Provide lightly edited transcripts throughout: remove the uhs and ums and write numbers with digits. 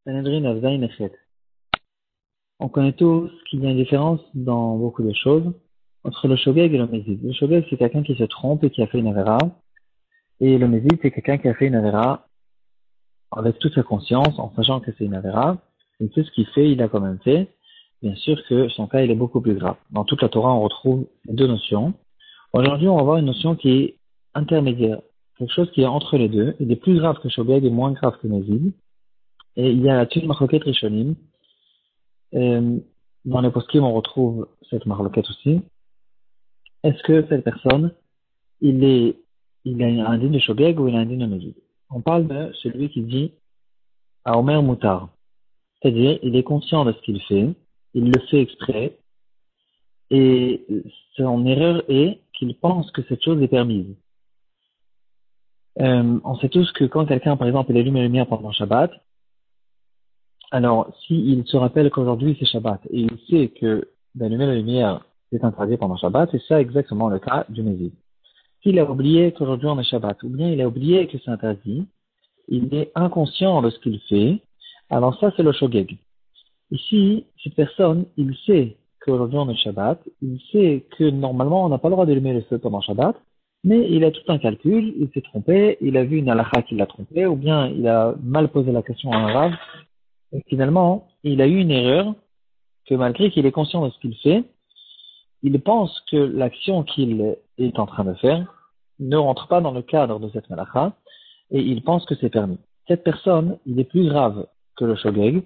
Sanhedrin Daf Zayin Echet. On connaît tous qu'il y a une différence dans beaucoup de choses entre le shogeg et le mézid. Le shogeg, c'est quelqu'un qui se trompe et qui a fait une avéra. Et le mézid, c'est quelqu'un qui a fait une avéra avec toute sa conscience, en sachant que c'est une avéra. Et tout ce qu'il fait, il a quand même fait. Bien sûr que son cas, il est beaucoup plus grave. Dans toute la Torah, on retrouve deux notions. Aujourd'hui, on va voir une notion qui est intermédiaire. Quelque chose qui est entre les deux. Il est plus grave que shogeg et moins grave que mézid. Et il y a là-dessus une marloquette rishonim. Dans les poskim, on retrouve cette marloquette aussi. Est-ce que cette personne, il a un digne de shogeg ou il a un digne de mézid? On parle de celui qui dit à Omer Moutar. C'est-à-dire, il est conscient de ce qu'il fait, il le fait exprès, et son erreur est qu'il pense que cette chose est permise. On sait tous que quand quelqu'un, par exemple, il allume la lumière pendant Shabbat, alors, s'il se rappelle qu'aujourd'hui c'est Shabbat, et il sait que d'allumer la lumière c'est interdit pendant Shabbat, c'est ça exactement le cas du mézid. S'il a oublié qu'aujourd'hui on est Shabbat, ou bien il a oublié que c'est interdit, il est inconscient de ce qu'il fait, alors ça c'est le shogeg. Ici, cette personne, il sait qu'aujourd'hui on est Shabbat, il sait que normalement on n'a pas le droit d'allumer le feu pendant Shabbat, mais il a tout un calcul, il s'est trompé, il a vu une halakha qui l'a trompé, ou bien il a mal posé la question à un rav, et finalement, il a eu une erreur que malgré qu'il est conscient de ce qu'il fait, il pense que l'action qu'il est en train de faire ne rentre pas dans le cadre de cette malakha et il pense que c'est permis. Cette personne, il est plus grave que le shogeg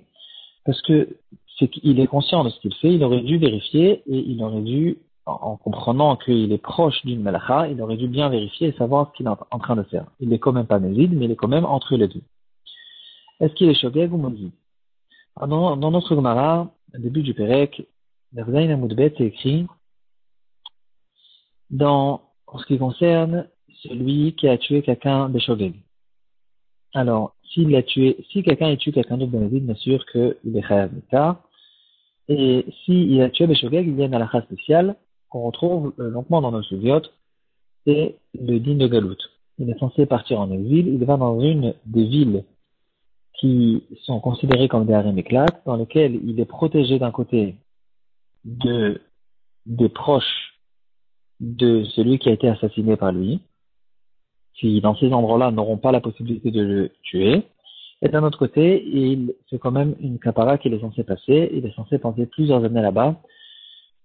parce que c'est qu'il est conscient de ce qu'il fait, il aurait dû vérifier et il aurait dû, en comprenant qu'il est proche d'une malakha, il aurait dû bien vérifier et savoir ce qu'il est en train de faire. Il est quand même pas mézid, mais il est quand même entre les deux. Est-ce qu'il est shogeg ou mézid? Dans notre Gemara, au début du Pérec, Zayin Amoudbet est écrit en ce qui concerne celui qui a tué quelqu'un de shogeg. Alors, si quelqu'un a tué quelqu'un d'autre de mézid, bien sûr qu'il est chayav mita. Et s'il a tué de shogeg, il y a une halakha spéciale qu'on retrouve longuement dans nos souviotes, c'est le din de Galout. Il est censé partir en exil, il va dans une des villes qui sont considérés comme des harem éclates, dans lesquels il est protégé d'un côté des proches de celui qui a été assassiné par lui, qui dans ces endroits-là n'auront pas la possibilité de le tuer, et d'un autre côté, c'est quand même une capara qu'il est censé passer, il est censé passer plusieurs années là-bas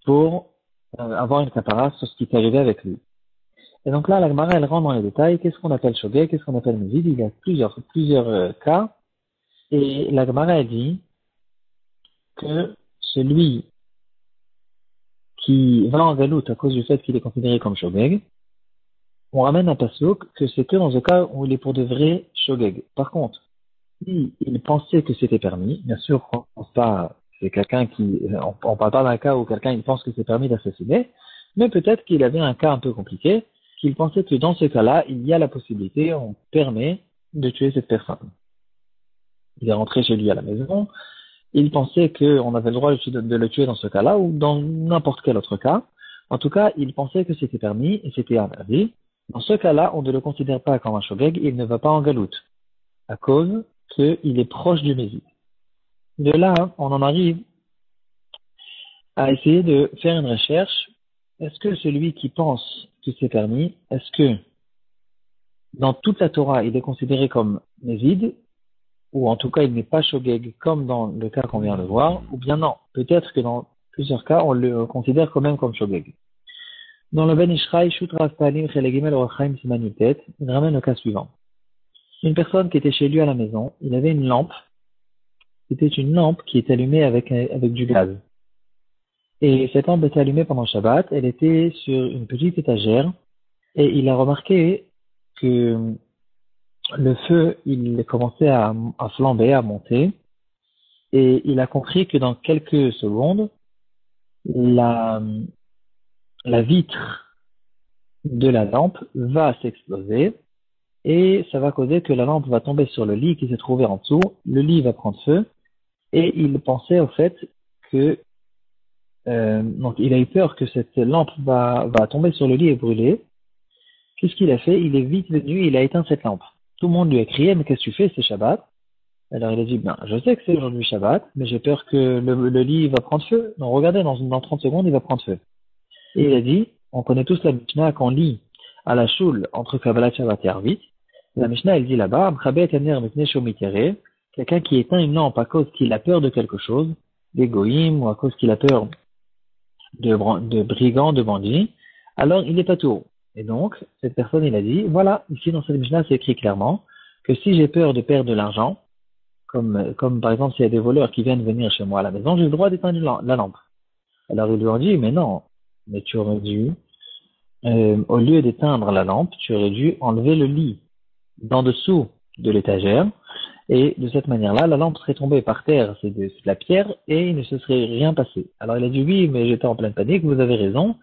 pour avoir une capara sur ce qui est arrivé avec lui. Et donc là, la Gemara, elle rentre dans les détails, qu'est-ce qu'on appelle shogeg, qu'est-ce qu'on appelle mézid, il y a plusieurs cas. Et la Gemara a dit que celui qui va en galoute à cause du fait qu'il est considéré comme shogeg, on ramène un passouk que c'est que dans le cas où il est pour de vrai shogeg. Par contre, si il pensait que c'était permis, bien sûr, on pense pas, c'est quelqu'un on parle pas d'un cas où quelqu'un il pense que c'est permis d'assassiner, mais peut-être qu'il avait un cas un peu compliqué, qu'il pensait que dans ce cas-là, il y a la possibilité, on permet de tuer cette personne. Il est rentré chez lui à la maison, il pensait qu'on avait le droit de le tuer dans ce cas-là ou dans n'importe quel autre cas. En tout cas, il pensait que c'était permis et c'était interdit. Dans ce cas-là, on ne le considère pas comme un shogeg, il ne va pas en galoute, à cause qu'il est proche du mézid. De là, on en arrive à essayer de faire une recherche. Est-ce que celui qui pense que c'est permis, est-ce que dans toute la Torah, il est considéré comme mézid, ou en tout cas il n'est pas shogeg comme dans le cas qu'on vient de voir, ou bien non, peut-être que dans plusieurs cas on le considère quand même comme shogeg. Dans le Ben Ishraï, Shut Rav Palim Chelegimel Orachaim Simanutet, il ramène le cas suivant. Une personne qui était chez lui à la maison, il avait une lampe, c'était une lampe qui est allumée avec du gaz. Et cette lampe était allumée pendant Shabbat, elle était sur une petite étagère, et il a remarqué que le feu, il commençait à flamber, à monter, et il a compris que dans quelques secondes, la vitre de la lampe va s'exploser, et ça va causer que la lampe va tomber sur le lit qui se trouvait en dessous, le lit va prendre feu, et il pensait au fait que, donc il a eu peur que cette lampe va tomber sur le lit et brûler. Qu'est-ce qu'il a fait? Il est vite venu, il a éteint cette lampe. Tout le monde lui a crié, mais qu'est-ce que tu fais? C'est Shabbat. Alors il a dit, ben, je sais que c'est aujourd'hui Shabbat, mais j'ai peur que le lit va prendre feu. Donc regardez, dans 30 secondes, il va prendre feu. Et il a dit, on connaît tous la Mishnah qu'on lit à la choule entre Kabbalat Shabbat et Arvit. La Mishnah, elle dit là-bas, quelqu'un qui éteint une lampe à cause qu'il a peur de quelque chose, d'égoïme, ou à cause qu'il a peur de brigands, de bandits, alors il est pas tout. Et donc, cette personne, il a dit, voilà, ici dans cette Mishnah, c'est écrit clairement que si j'ai peur de perdre de l'argent, comme par exemple s'il y a des voleurs qui viennent venir chez moi à la maison, j'ai le droit d'éteindre la lampe. Alors ils lui ont dit, mais non, mais tu aurais dû, au lieu d'éteindre la lampe, tu aurais dû enlever le lit d'en dessous de l'étagère, et de cette manière-là, la lampe serait tombée par terre, c'est de la pierre, et il ne se serait rien passé. Alors il a dit, oui, mais j'étais en pleine panique, vous avez raison,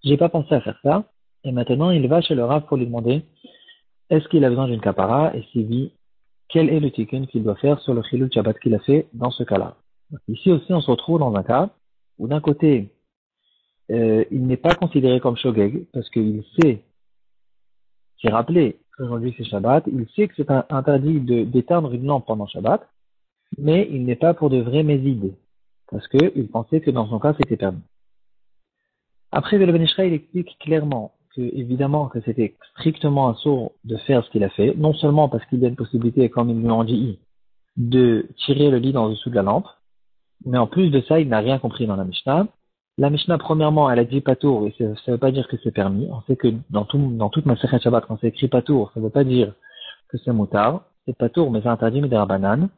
j'ai pas pensé à faire ça, et maintenant il va chez le Rav pour lui demander, est-ce qu'il a besoin d'une kapara, et si oui, quel est le tikkun qu'il doit faire sur le chilul Shabbat qu'il a fait dans ce cas-là. Ici aussi, on se retrouve dans un cas où d'un côté, il n'est pas considéré comme shogeg, parce qu'il sait, s'est rappelé qu'aujourd'hui c'est Shabbat, il sait que c'est interdit d'éteindre une lampe pendant Shabbat, mais il n'est pas pour de vrais mésides, parce qu'il pensait que dans son cas c'était permis. Après, le Ben Ishraï, il explique clairement que, évidemment, que c'était strictement un sourd de faire ce qu'il a fait, non seulement parce qu'il y a une possibilité, comme il lui en dit, de tirer le lit dans dessous de la lampe, mais en plus de ça, il n'a rien compris dans la Mishnah. La Mishnah, premièrement, elle a dit patour, et ça ne veut pas dire que c'est permis. On sait que dans toute ma Masechet Shabbat, quand c'est écrit patour, ça ne veut pas dire que c'est moutard. C'est patour, mais c'est interdit, mais des rabanan.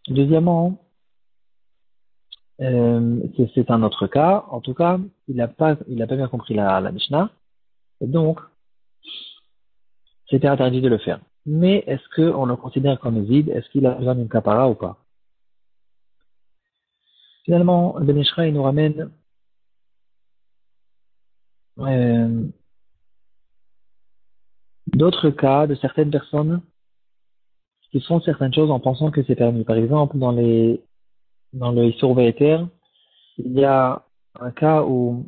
Deuxièmement, c'est un autre cas. En tout cas, il n'a pas bien compris la Mishnah. Et donc, c'était interdit de le faire. Mais est-ce qu'on le considère comme vide? Est-ce qu'il a besoin d'une kapara ou pas? Finalement, Ben Ishraï nous ramène d'autres cas de certaines personnes qui font certaines choses en pensant que c'est permis. Par exemple, dans le Issour Ve'eter, il y a un cas où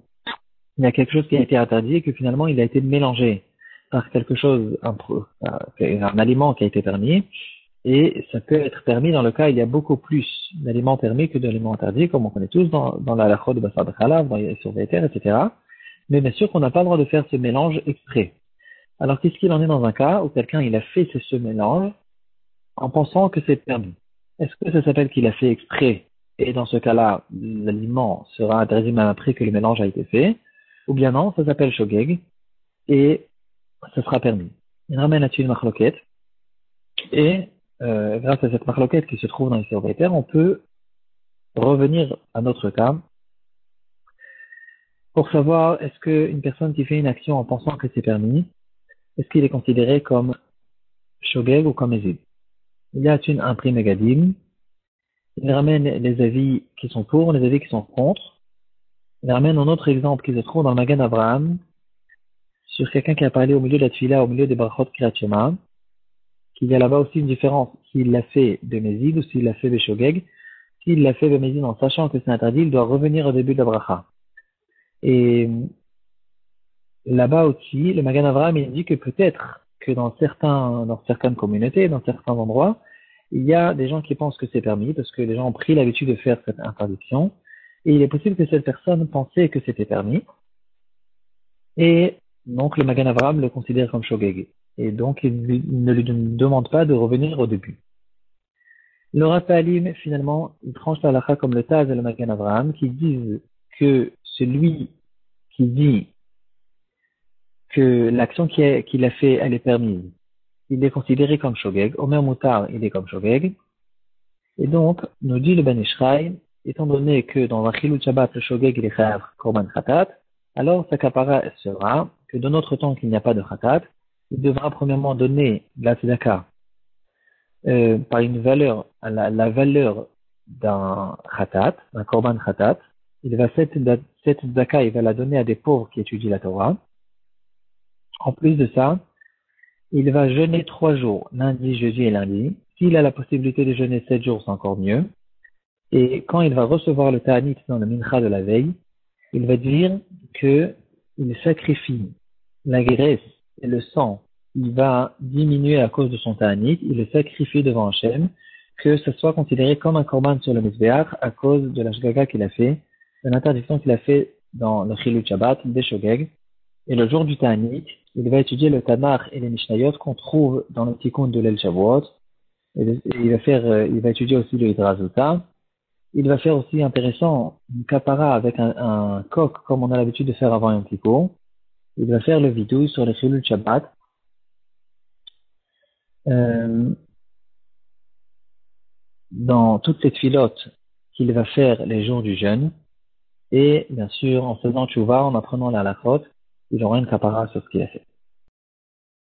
il y a quelque chose qui a été interdit et que finalement il a été mélangé par quelque chose, un aliment qui a été permis. Et ça peut être permis dans le cas où il y a beaucoup plus d'aliments permis que d'aliments interdits, comme on connaît tous dans la halakha de Bassar B'Chalav, dans les Issour Ve'eter, etc. Mais bien sûr qu'on n'a pas le droit de faire ce mélange exprès. Alors qu'est-ce qu'il en est dans un cas où quelqu'un il a fait ce mélange en pensant que c'est permis? Est-ce que ça s'appelle qu'il a fait exprès et dans ce cas-là, l'aliment sera interdit même après que le mélange a été fait? Ou bien non, ça s'appelle shogeg et ça sera permis. Il ramène là-dessus une marloquette et grâce à cette marloquette qui se trouve dans les surveilleurs, on peut revenir à notre cas pour savoir est-ce qu'une personne qui fait une action en pensant que c'est permis, est-ce qu'il est considéré comme shogeg ou comme ezid? Il y a un prix Megadim. Il ramène les avis qui sont pour, les avis qui sont contre. Il ramène un autre exemple qui se trouve dans le Magen Abraham sur quelqu'un qui a parlé au milieu de la Tfila, au milieu des Brachot Kriyat Shema, qu'il y a là-bas aussi une différence s'il l'a fait de Mézid ou s'il l'a fait de Shogeg. S'il l'a fait de Mézid en sachant que c'est interdit, il doit revenir au début de la Bracha. Et là-bas aussi, le Magen Abraham il dit que peut-être que dans certaines communautés, dans certains endroits, il y a des gens qui pensent que c'est permis parce que les gens ont pris l'habitude de faire cette interdiction. Et il est possible que cette personne pensait que c'était permis. Et donc le Magen Avraham le considère comme shogeg. Et donc il ne lui demande pas de revenir au début. Le Raphaëlim, finalement, il tranche la halakha comme le Taz et le Magen Avraham qui disent que celui qui dit que l'action qu'il a fait, elle est permise, il est considéré comme shogeg. Omer Moutar, il est comme shogeg. Et donc, nous dit le Ben Ishraï, étant donné que dans la Chilul Shabbat, le shogeg il est chayav korban khatat, alors sa kapara sera que dans notre temps qu'il n'y a pas de khatat, il devra premièrement donner la tzedaka par une valeur, la valeur d'un khatat, d'un korban khatat. Il va cette tzedaka, il va la donner à des pauvres qui étudient la Torah. En plus de ça, il va jeûner 3 jours, lundi, jeudi et lundi. S'il a la possibilité de jeûner 7 jours, c'est encore mieux. Et quand il va recevoir le ta'anit dans le mincha de la veille, il va dire que il sacrifie la graisse et le sang. Il va diminuer à cause de son ta'anit. Il le sacrifie devant Hachem. que ce soit considéré comme un korban sur le Mizbeach à cause de la shgaga qu'il a fait, de l'interdiction qu'il a fait dans le Chilul Shabbat, des Shogeg. Et le jour du Ta'anit, il va étudier le Tanakh et les Mishnayot qu'on trouve dans le Tikkun de l'El Shavuot. Et il va étudier aussi le Hidrazuta. Il va faire aussi intéressant une kapara avec un coq comme on a l'habitude de faire avant un Tikkun. Il va faire le vidou sur le Chilul Shabbat. Dans toutes les filotes qu'il va faire les jours du jeûne. Et bien sûr, en faisant tchouva, en apprenant la halachot, il aura une kapara sur ce qu'il a fait.